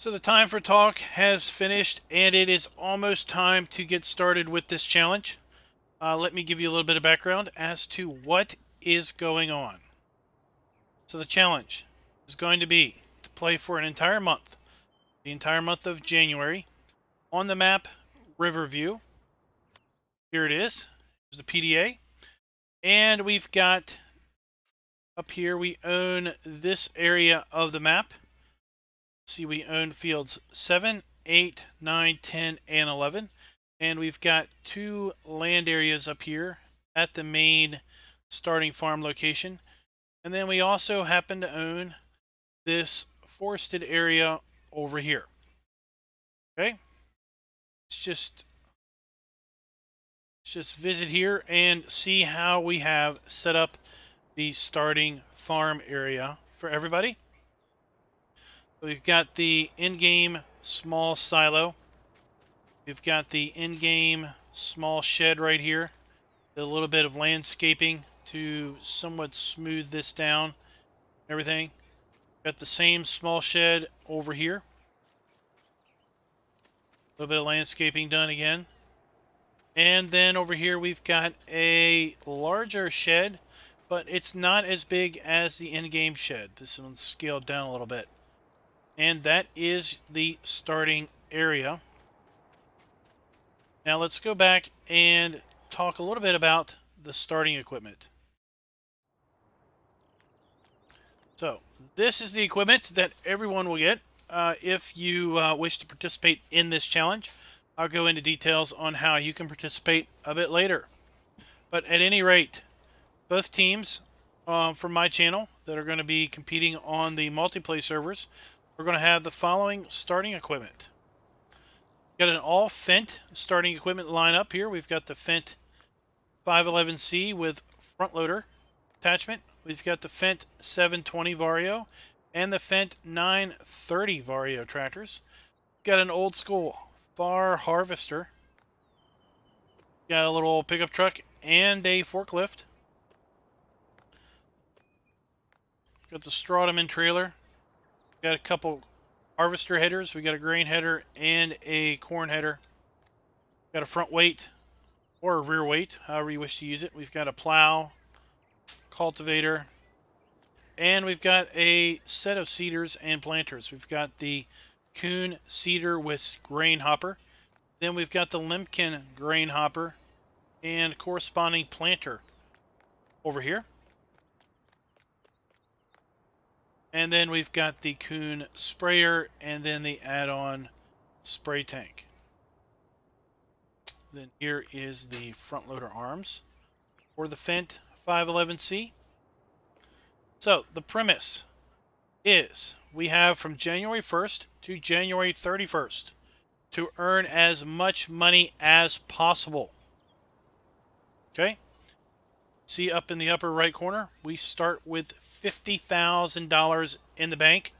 So the time for talk has finished, and it is almost time to get started with this challenge. Let me give you a little bit of background as to what is going on. So the challenge is going to be to play for an entire month, the entire month of January, on the map Riverview. Here it is. Here's the PDA. And we've got up here, we own this area of the map. See, we own fields 7, 8, 9, 10, and 11. And we've got two land areas up here at the main starting farm location. And then we also happen to own this forested area over here. Okay? Let's just visit here and see how we have set up the starting farm area for everybody. We've got the in-game small silo. We've got the in-game small shed right here. A little bit of landscaping to somewhat smooth this down. Everything. Got the same small shed over here. A little bit of landscaping done again. And then over here we've got a larger shed, but it's not as big as the in-game shed. This one's scaled down a little bit. And that is the starting area. Now let's go back and talk a little bit about the starting equipment. So this is the equipment that everyone will get if you wish to participate in this challenge. I'll go into details on how you can participate a bit later. But at any rate, both teams from my channel that are going to be competing on the multiplayer servers, we're going to have the following starting equipment. We've got an all Fendt starting equipment lineup here. We've got the Fendt 511C with front loader attachment. We've got the Fendt 720 Vario and the Fendt 930 Vario tractors. We've got an old school Far Harvester. Got a little pickup truck and a forklift. Got the Strautaman trailer. Got a couple harvester headers. We got a grain header and a corn header. Got a front weight or a rear weight, however you wish to use it. We've got a plow, cultivator, and we've got a set of seeders and planters. We've got the Kuhn seeder with grain hopper. Then we've got the Lemken grain hopper and corresponding planter over here. And then we've got the Kuhn sprayer and then the add-on spray tank. Then here is the front loader arms for the Fendt 511C. So the premise is we have from January 1st to January 31st to earn as much money as possible. Okay? See up in the upper right corner, we start with $50,000 in the bank,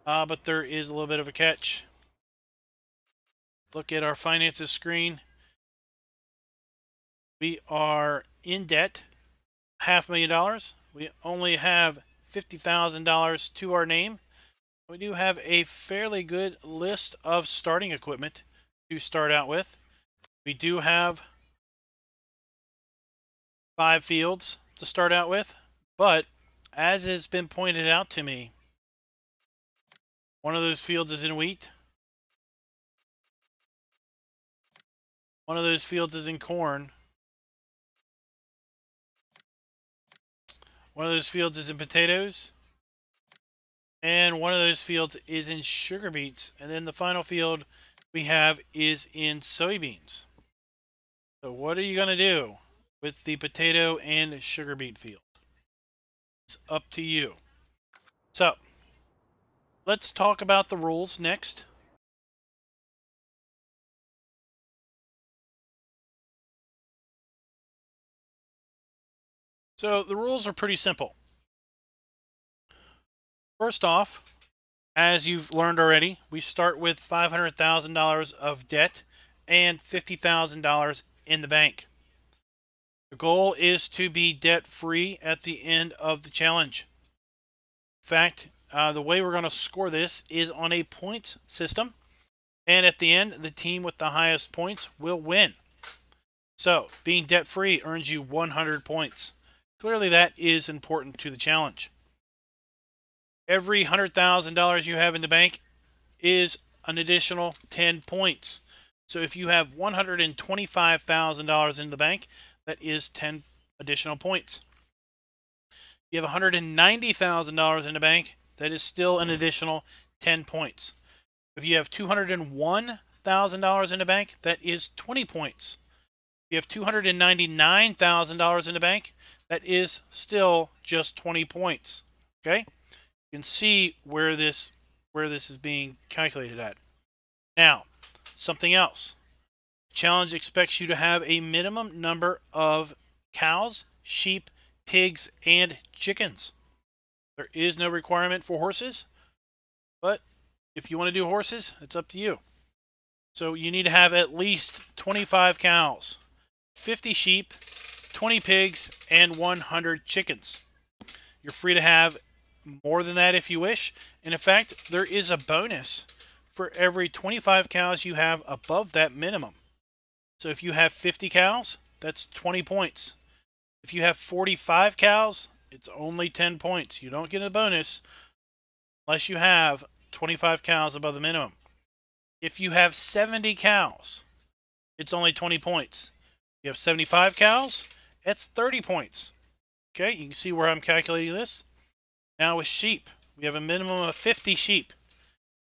but there is a little bit of a catch. Look at our finances screen. We are in debt, $500,000. We only have $50,000 to our name. We do have a fairly good list of starting equipment to start out with. We do have 5 fields to start out with, but as has been pointed out to me, one of those fields is in wheat. One of those fields is in corn. One of those fields is in potatoes. And one of those fields is in sugar beets. And then the final field we have is in soybeans. So what are you going to do with the potato and sugar beet field? It's up to you. So let's talk about the rules next. So the rules are pretty simple. First off, as you've learned already, we start with $500,000 of debt and $50,000 in the bank. The goal is to be debt-free at the end of the challenge. In fact, the way we're going to score this is on a points system. And at the end, the team with the highest points will win. So, being debt-free earns you 100 points. Clearly, that is important to the challenge. Every $100,000 you have in the bank is an additional 10 points. So if you have $125,000 in the bank, that is 10 additional points. You have $190,000 in the bank, that is still an additional 10 points. If you have $201,000 in the bank, that is 20 points. If you have $299,000 in the bank, that is still just 20 points. Okay? You can see where this is being calculated at. Now, something else. The challenge expects you to have a minimum number of cows, sheep, pigs, and chickens. There is no requirement for horses, but if you want to do horses, it's up to you. So you need to have at least 25 cows, 50 sheep, 20 pigs, and 100 chickens. You're free to have more than that if you wish. And in fact, there is a bonus for every 25 cows you have above that minimum. So if you have 50 cows, that's 20 points. If you have 45 cows, it's only 10 points. You don't get a bonus unless you have 25 cows above the minimum. If you have 70 cows, it's only 20 points. If you have 75 cows, it's 30 points. Okay, you can see where I'm calculating this. Now with sheep, we have a minimum of 50 sheep.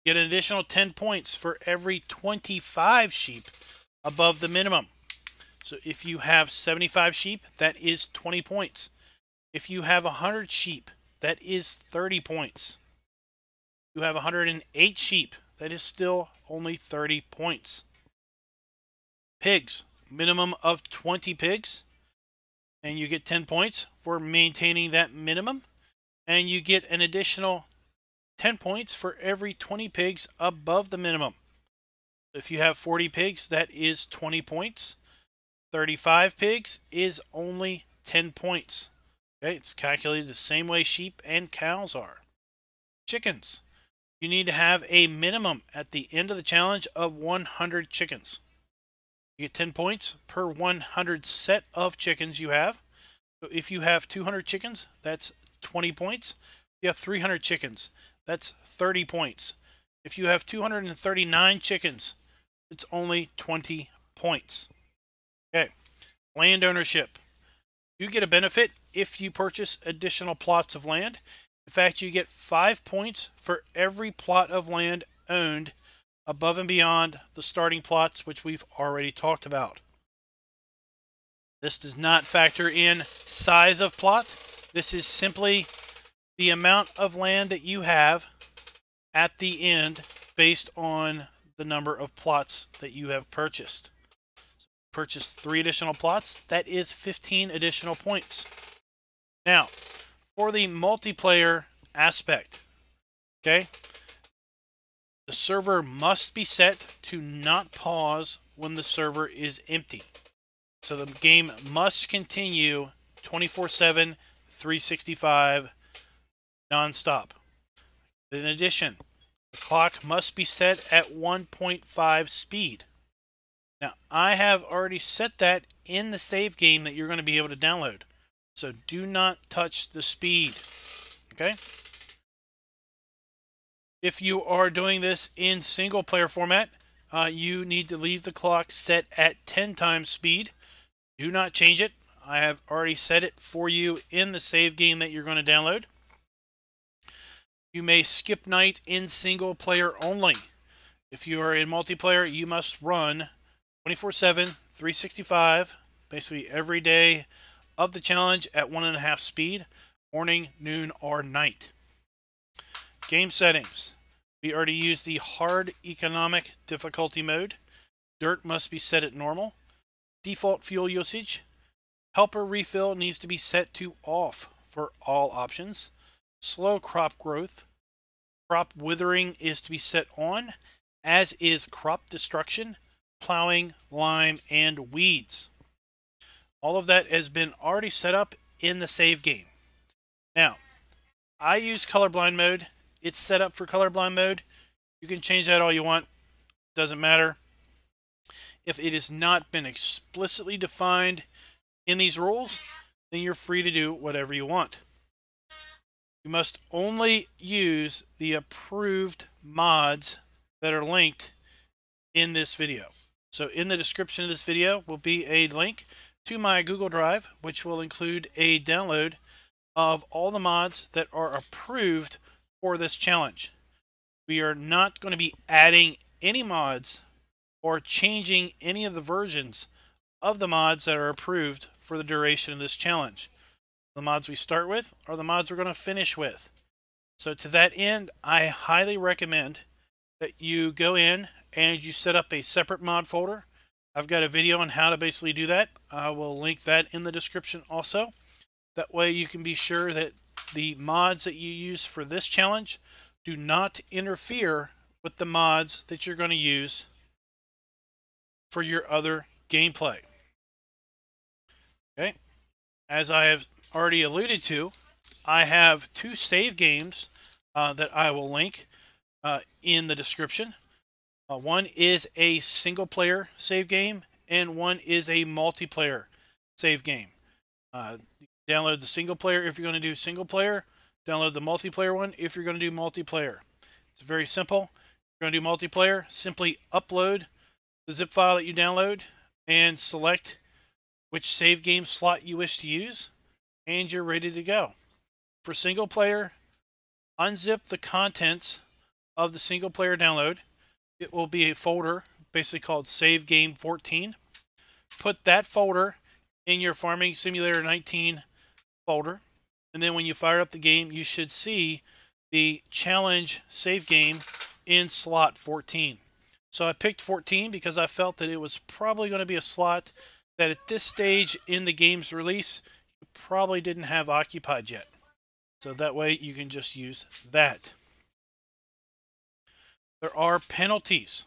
You get an additional 10 points for every 25 sheep above the minimum. So if you have 75 sheep, that is 20 points. If you have 100 sheep, that is 30 points. If you have 108 sheep, that is still only 30 points. Pigs, minimum of 20 pigs, and you get 10 points for maintaining that minimum. And you get an additional 10 points for every 20 pigs above the minimum. If you have 40 pigs, that is 20 points. 35 pigs is only 10 points. Okay, it's calculated the same way sheep and cows are. Chickens. You need to have a minimum at the end of the challenge of 100 chickens. You get 10 points per 100 set of chickens you have. So if you have 200 chickens, that's 20 points. If you have 300 chickens, that's 30 points. If you have 239 chickens, it's only 20 points. Okay, land ownership. You get a benefit if you purchase additional plots of land. In fact, you get 5 points for every plot of land owned above and beyond the starting plots, which we've already talked about. This does not factor in size of plot. This is simply the amount of land that you have at the end based on the number of plots that you have purchased. So purchase 3 additional plots, that is 15 additional points. Now, for the multiplayer aspect, okay, the server must be set to not pause when the server is empty. So the game must continue 24/7, 365, non-stop. In addition, the clock must be set at 1.5 speed. Now, I have already set that in the save game that you're going to be able to download. So do not touch the speed. Okay? If you are doing this in single player format, you need to leave the clock set at 10 times speed. Do not change it. I have already set it for you in the save game that you're going to download. You may skip night in single player only. If you are in multiplayer, you must run 24/7, 365, basically every day of the challenge at 1.5 speed, morning, noon, or night. Game settings. We already used the hard economic difficulty mode. Dirt must be set at normal. Default fuel usage. Helper refill needs to be set to off for all options. Slow crop growth. Crop withering is to be set on, as is crop destruction, plowing, lime, and weeds. All of that has been already set up in the save game. Now, I use colorblind mode. it's set up for colorblind mode. You can change that all you want. Doesn't matter. If it has not been explicitly defined in these rules, then you're free to do whatever you want. You must only use the approved mods that are linked in this video. So in the description of this video will be a link to my Google Drive, which will include a download of all the mods that are approved for this challenge. We are not going to be adding any mods or changing any of the versions of the mods that are approved for the duration of this challenge. The mods we start with are the mods we're going to finish with. So to that end, I highly recommend that you go in and you set up a separate mod folder. I've got a video on how to basically do that. I will link that in the description also. That way you can be sure that the mods that you use for this challenge do not interfere with the mods that you're going to use for your other gameplay. Okay, as I have already alluded to, I have two save games that I will link in the description. One is a single player save game and one is a multiplayer save game. Download the single player if you're going to do single player. Download the multiplayer one if you're going to do multiplayer. It's very simple. If you're going to do multiplayer, simply upload the zip file that you download and select which save game slot you wish to use, and you're ready to go. For single player, unzip the contents of the single player download. It will be a folder basically called Save Game 14. Put that folder in your Farming Simulator 19 folder, and then when you fire up the game, you should see the challenge save game in slot 14. So I picked 14 because I felt that it was probably going to be a slot that at this stage in the game's release you probably didn't have occupied yet. So that way you can just use that. There are penalties.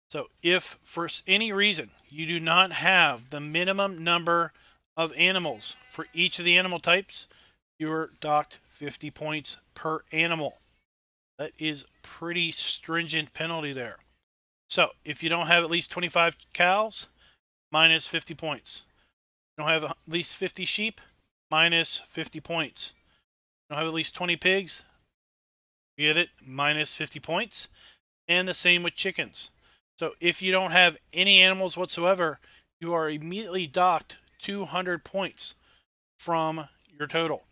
So if for any reason you do not have the minimum number of animals for each of the animal types, you're docked 50 points per animal. That is pretty stringent penalty there. So if you don't have at least 25 cows, minus 50 points. You don't have at least 50 sheep, minus 50 points. You don't have at least 20 pigs, get it, minus 50 points. And the same with chickens. So if you don't have any animals whatsoever, you are immediately docked 200 points from your total.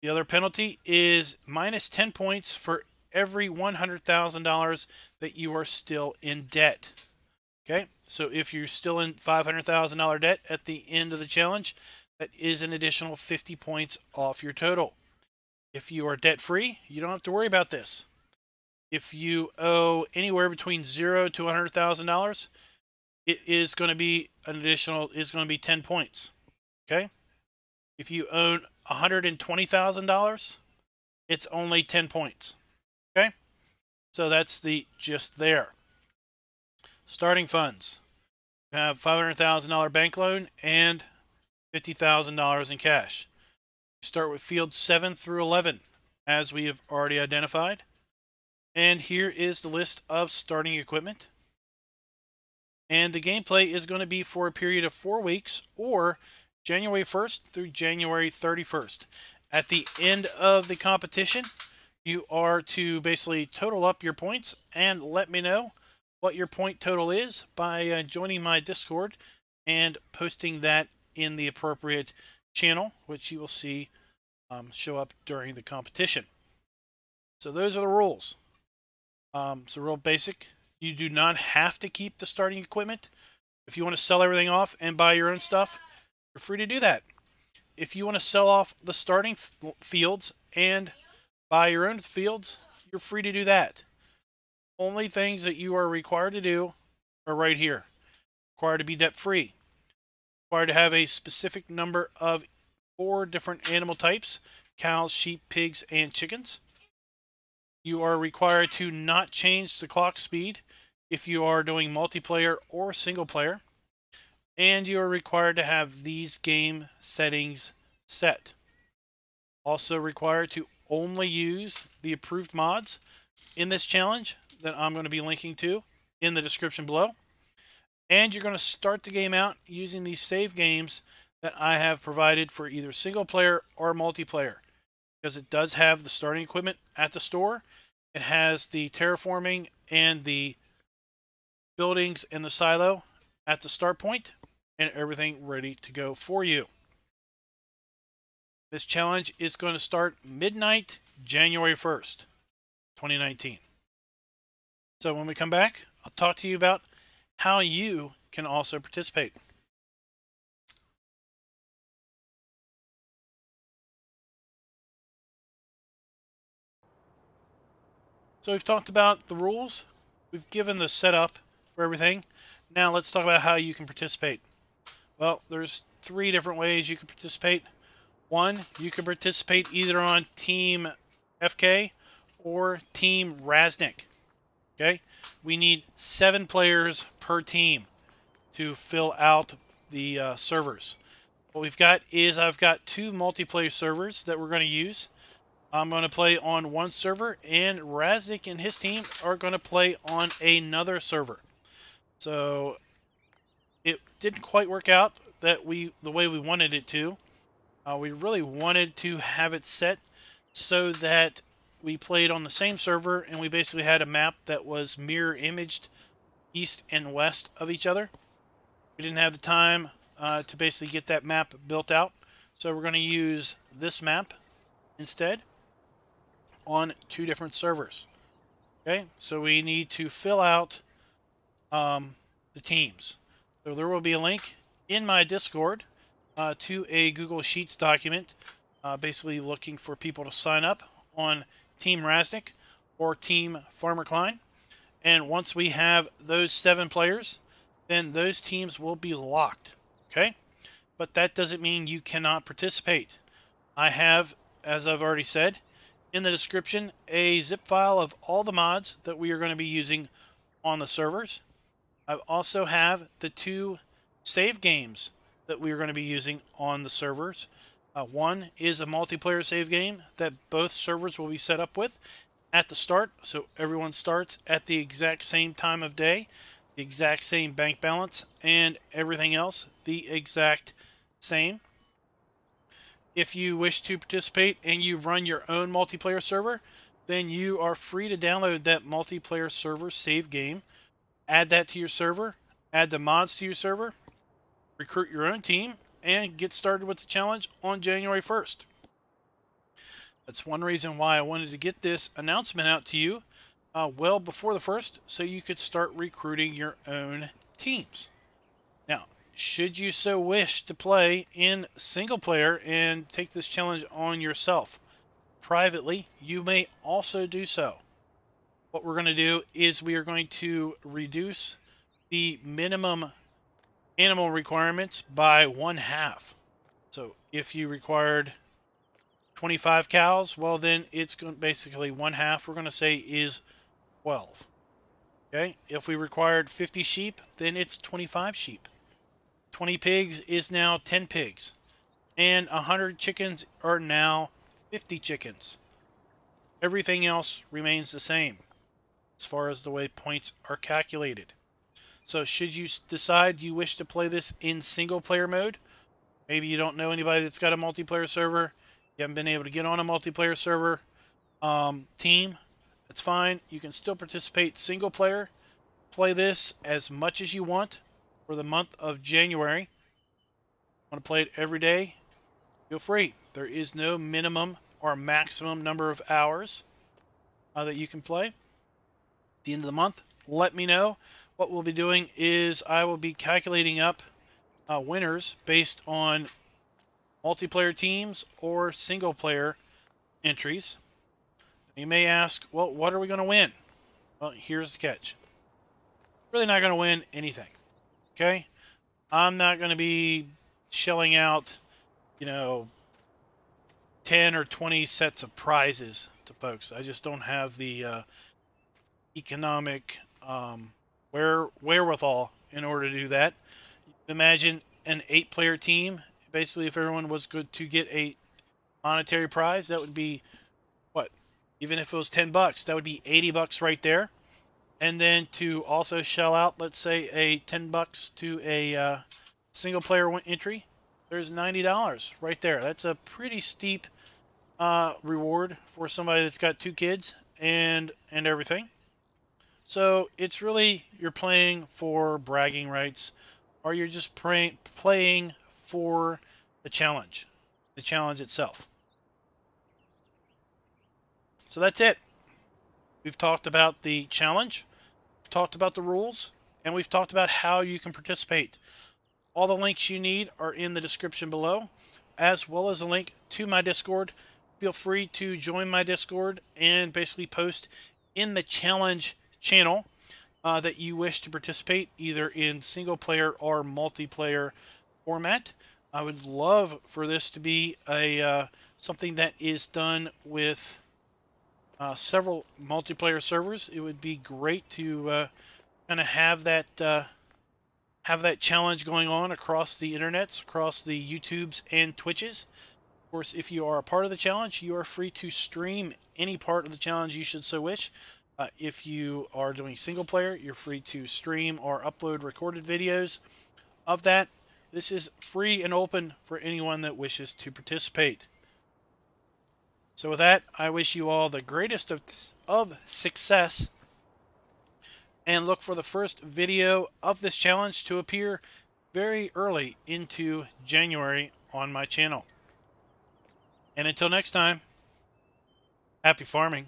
The other penalty is minus 10 points for every $100,000 that you are still in debt. Okay, so if you're still in $500,000 debt at the end of the challenge, that is an additional 50 points off your total. If you are debt free, you don't have to worry about this. If you owe anywhere between $0 to $100,000, it is going to be an additional, is going to be 10 points. Okay, if you own $120,000, it's only 10 points. Okay, so that's the gist there. Starting funds. You have $500,000 bank loan and $50,000 in cash. You start with fields 7 through 11, as we have already identified. And here is the list of starting equipment. And the gameplay is going to be for a period of 4 weeks, or January 1st through January 31st. At the end of the competition, you are to basically total up your points and let me know what your point total is by joining my Discord and posting that in the appropriate channel, which you will see show up during the competition. So those are the rules. So real basic. You do not have to keep the starting equipment. If you want to sell everything off and buy your own stuff, you're free to do that. If you want to sell off the starting fields and buy your own fields, you're free to do that. Only things that you are required to do are right here. Required to be debt free. Required to have a specific number of 4 different animal types: cows, sheep, pigs, and chickens. You are required to not change the clock speed if you are doing multiplayer or single player. And you are required to have these game settings set. Also required to only use the approved mods in this challenge that I'm going to be linking to in the description below. And you're going to start the game out using these save games that I have provided for either single player or multiplayer, because it does have the starting equipment at the store. It has the terraforming and the buildings and the silo at the start point, and everything ready to go for you. This challenge is going to start midnight, January 1st, 2019. So when we come back, I'll talk to you about how you can also participate. So we've talked about the rules. We've given the setup for everything. Now let's talk about how you can participate. Well, there's 3 different ways you can participate. One, you can participate either on Team FK or Team Raznik. Okay? We need 7 players per team to fill out the servers. What we've got is I've got 2 multiplayer servers that we're going to use. I'm going to play on one server, and Raznik and his team are going to play on another server. So it didn't quite work out the way we wanted it to. We really wanted to have it set so that we played on the same server, and we basically had a map that was mirror imaged east and west of each other. We didn't have the time to basically get that map built out, so we're going to use this map instead on 2 different servers. Okay, so we need to fill out the teams. So there will be a link in my Discord to a Google Sheets document, basically looking for people to sign up on Team Raznik or Team Farmer Klein. And once we have those 7 players, then those teams will be locked. Okay? But that doesn't mean you cannot participate. I have, as I've already said, in the description, a zip file of all the mods that we are going to be using on the servers. I also have the 2 save games that we are going to be using on the servers. One is a multiplayer save game that both servers will be set up with at the start, so everyone starts at the exact same time of day, the exact same bank balance, and everything else the exact same. If you wish to participate and you run your own multiplayer server, then you are free to download that multiplayer server save game, add that to your server, add the mods to your server, recruit your own team, and get started with the challenge on January 1st. That's one reason why I wanted to get this announcement out to you well before the 1st, so you could start recruiting your own teams. Now, should you so wish to play in single player and take this challenge on yourself privately, you may also do so. What we're going to do is we are going to reduce the minimum animal requirements by 1/2. So if you required 25 cows, well then it's going to basically 1/2 we're going to say is 12. Okay? If we required 50 sheep, then it's 25 sheep. 20 pigs is now 10 pigs. And 100 chickens are now 50 chickens. Everything else remains the same as far as the way points are calculated. So should you decide you wish to play this in single player mode, maybe you don't know anybody that's got a multiplayer server, you haven't been able to get on a multiplayer server team, that's fine. You can still participate single player, play this as much as you want for the month of January. Want to play it every day? Feel free. There is no minimum or maximum number of hours that you can play. At the end of the month, let me know. What we'll be doing is I will be calculating up winners based on multiplayer teams or single player entries. You may ask, well, what are we going to win? Well, here's the catch. Really not going to win anything. Okay? I'm not going to be shelling out, 10 or 20 sets of prizes to folks. I just don't have the economic wherewithal in order to do that. Imagine an 8-player team. Basically, if everyone was good to get a monetary prize, that would be what? Even if it was 10 bucks, that would be 80 bucks right there. And then to also shell out, let's say, a 10 bucks to a single player entry, there's $90 right there. That's a pretty steep reward for somebody that's got 2 kids and everything. So it's really, you're playing for bragging rights, or you're just playing for the challenge itself. So that's it. We've talked about the challenge, we've talked about the rules, and we've talked about how you can participate. All the links you need are in the description below, as well as a link to my Discord. Feel free to join my Discord and basically post in the challenge channel that you wish to participate, either in single player or multiplayer format. I would love for this to be a something that is done with several multiplayer servers. It would be great to kind of have that challenge going on across the internets, across the YouTubes and Twitches. Of course, if you are a part of the challenge, you are free to stream any part of the challenge you should so wish. If you are doing single player, you're free to stream or upload recorded videos of that. This is free and open for anyone that wishes to participate. So with that, I wish you all the greatest of success, and look for the first video of this challenge to appear very early into January on my channel. And until next time, happy farming.